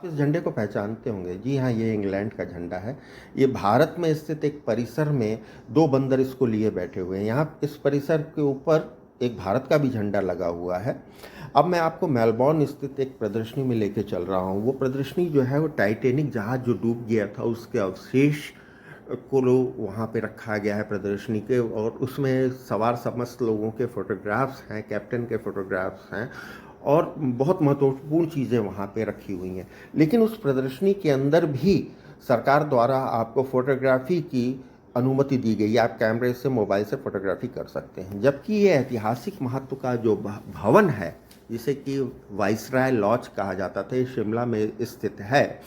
इस झंडे को पहचानते होंगे। जी हाँ, ये इंग्लैंड का झंडा है। ये भारत में स्थित एक परिसर में दो बंदर इसको लिए बैठे हुए हैं। यहाँ इस परिसर के ऊपर एक भारत का भी झंडा लगा हुआ है। अब मैं आपको मेलबॉर्न स्थित एक प्रदर्शनी में लेके चल रहा हूँ। वो प्रदर्शनी जो है वो टाइटैनिक जहाज जो डूब गया था उसके अवशेष को वहाँ पे रखा गया है प्रदर्शनी के, और उसमें सवार समस्त लोगों के फोटोग्राफ्स हैं, कैप्टन के फोटोग्राफ्स हैं, और बहुत महत्वपूर्ण चीज़ें वहाँ पे रखी हुई हैं। लेकिन उस प्रदर्शनी के अंदर भी सरकार द्वारा आपको फोटोग्राफी की अनुमति दी गई है। आप कैमरे से, मोबाइल से फोटोग्राफी कर सकते हैं। जबकि ये ऐतिहासिक महत्व का जो भवन है, जिसे कि वाइसराय लॉज कहा जाता था, ये शिमला में स्थित है,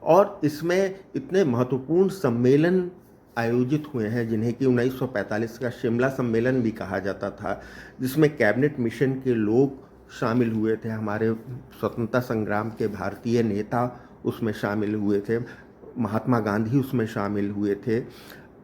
और इसमें इतने महत्वपूर्ण सम्मेलन आयोजित हुए हैं जिन्हें कि 1945 का शिमला सम्मेलन भी कहा जाता था, जिसमें कैबिनेट मिशन के लोग शामिल हुए थे। हमारे स्वतंत्रता संग्राम के भारतीय नेता उसमें शामिल हुए थे, महात्मा गांधी उसमें शामिल हुए थे।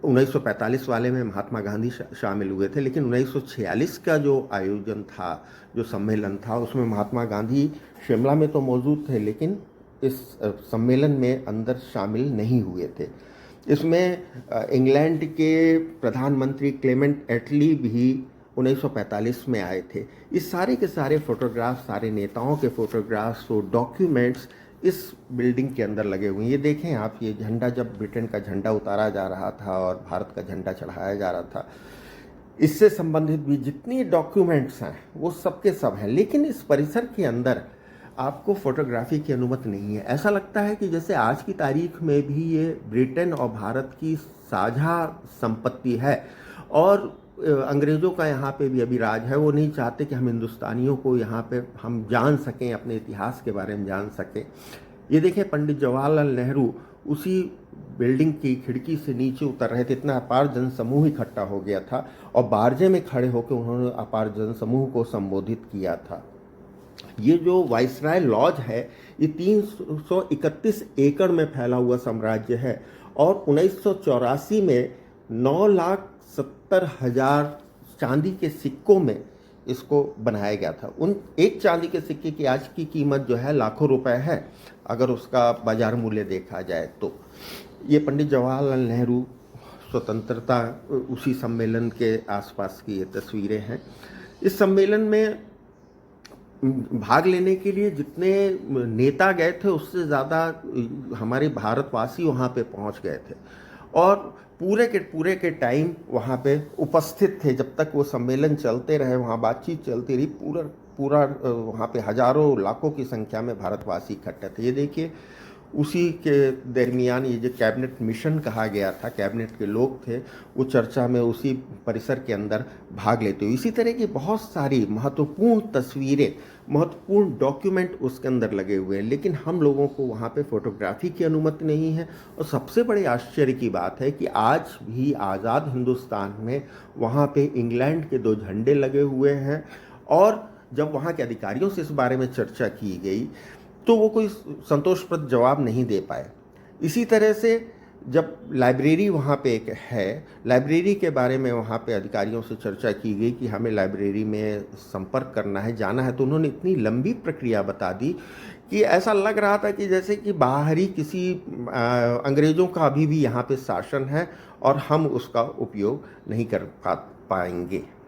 1945 वाले में महात्मा गांधी शामिल हुए थे, लेकिन 1946 का जो आयोजन था, जो सम्मेलन था, उसमें महात्मा गांधी शिमला में तो मौजूद थे, लेकिन इस सम्मेलन में अंदर शामिल नहीं हुए थे। इसमें इंग्लैंड के प्रधानमंत्री क्लेमेंट एटली भी 1945 में आए थे। इस सारे के सारे फोटोग्राफ्स, सारे नेताओं के फोटोग्राफ्स और डॉक्यूमेंट्स इस बिल्डिंग के अंदर लगे हुए हैं। ये देखें आप, ये झंडा जब ब्रिटेन का झंडा उतारा जा रहा था और भारत का झंडा चढ़ाया जा रहा था, इससे संबंधित भी जितनी डॉक्यूमेंट्स हैं वो सब के सब हैं। लेकिन इस परिसर के अंदर आपको फोटोग्राफी की अनुमति नहीं है। ऐसा लगता है कि जैसे आज की तारीख में भी ये ब्रिटेन और भारत की साझा संपत्ति है, और अंग्रेज़ों का यहाँ पे भी अभी राज है। वो नहीं चाहते कि हम हिंदुस्तानियों को यहाँ पे हम जान सकें, अपने इतिहास के बारे में जान सकें। ये देखें, पंडित जवाहरलाल नेहरू उसी बिल्डिंग की खिड़की से नीचे उतर रहे थे। इतना अपार जनसमूह इकट्ठा हो गया था, और बारजे में खड़े होकर उन्होंने अपार जनसमूह को संबोधित किया था। ये जो वाइसराय लॉज है, ये 331 एकड़ में फैला हुआ साम्राज्य है, और 1984 में 9,70,000 चांदी के सिक्कों में इसको बनाया गया था। उन एक चांदी के सिक्के की आज की कीमत जो है लाखों रुपए है, अगर उसका बाजार मूल्य देखा जाए तो। ये पंडित जवाहरलाल नेहरू स्वतंत्रता उसी सम्मेलन के आसपास की ये तस्वीरें हैं। इस सम्मेलन में भाग लेने के लिए जितने नेता गए थे उससे ज़्यादा हमारे भारतवासी वहाँ पे पहुँच गए थे, और पूरे के टाइम वहाँ पे उपस्थित थे। जब तक वो सम्मेलन चलते रहे, वहाँ बातचीत चलती रही, पूरा वहाँ पे हजारों लाखों की संख्या में भारतवासी इकट्ठे थे। ये देखिए, उसी के दरमियान ये जो कैबिनेट मिशन कहा गया था, कैबिनेट के लोग थे, वो चर्चा में उसी परिसर के अंदर भाग लेते हुए। इसी तरह की बहुत सारी महत्वपूर्ण तस्वीरें, महत्वपूर्ण डॉक्यूमेंट उसके अंदर लगे हुए हैं, लेकिन हम लोगों को वहाँ पे फोटोग्राफी की अनुमति नहीं है। और सबसे बड़े आश्चर्य की बात है कि आज भी आज़ाद हिंदुस्तान में वहाँ पे इंग्लैंड के दो झंडे लगे हुए हैं, और जब वहाँ के अधिकारियों से इस बारे में चर्चा की गई तो वो कोई संतोषप्रद जवाब नहीं दे पाए। इसी तरह से जब लाइब्रेरी वहाँ पे एक है, लाइब्रेरी के बारे में वहाँ पे अधिकारियों से चर्चा की गई कि हमें लाइब्रेरी में संपर्क करना है, जाना है, तो उन्होंने इतनी लंबी प्रक्रिया बता दी कि ऐसा लग रहा था कि जैसे कि बाहरी किसी अंग्रेज़ों का अभी भी यहाँ पे शासन है, और हम उसका उपयोग नहीं कर पाएंगे।